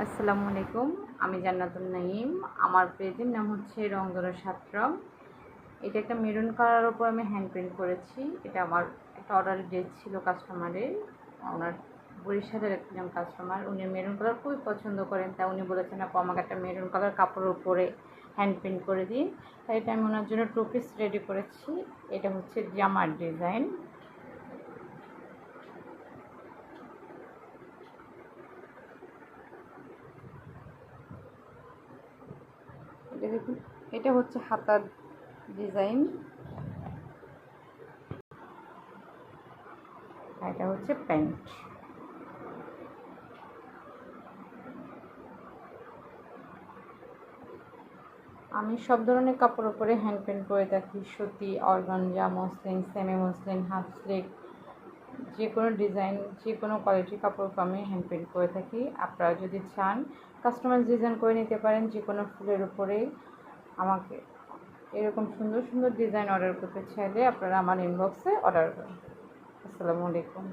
আসসালামু আলাইকুম, আমি জান্নাতুল নাইম। আমার পেজের নাম হচ্ছে রংধনু ৭ রং। এটা একটা মেরুন কালারের উপর আমি হ্যান্ড পেইন্ট করেছি। এটা আমার একটা অর্ডার ডেট ছিল কাস্টমারের। ওনার বরিশালের একজন কাস্টমার, উনি মেরুন কালার খুবই পছন্দ করেন। তাই উনি বলেছেন, আপু আমাকে একটা মেরুন কালার কাপড়ের উপরে হ্যান্ড পেইন্ট করে দিন। তাই এটা আমি ওনার জন্য 2 পিস রেডি করেছি। এটা হচ্ছে জামার ডিজাইন। এটা দেখুন, এটা হচ্ছে হাতার ডিজাইন, আর এটা হচ্ছে প্যান্ট। আমি সব ধরনের কাপড়ের উপরে হ্যান্ড পেইন্ট করে থাকি। সুতি, organza, muslin, semi muslin, half sleeve, যে কোনো ডিজাইন, যে কোনো কোয়ালিটির কাপড় আমি হ্যান্ড পেইন্ট করে থাকি। আপনারা যদি চান কাস্টমাইজ ডিজাইন করে নিতে পারেন যে কোনো ফুলের উপরেই। আমাকে এরকম সুন্দর সুন্দর ডিজাইন অর্ডার করতে চাইলে আপনারা আমার ইনবক্সে অর্ডার করেন। আসসালামু আলাইকুম।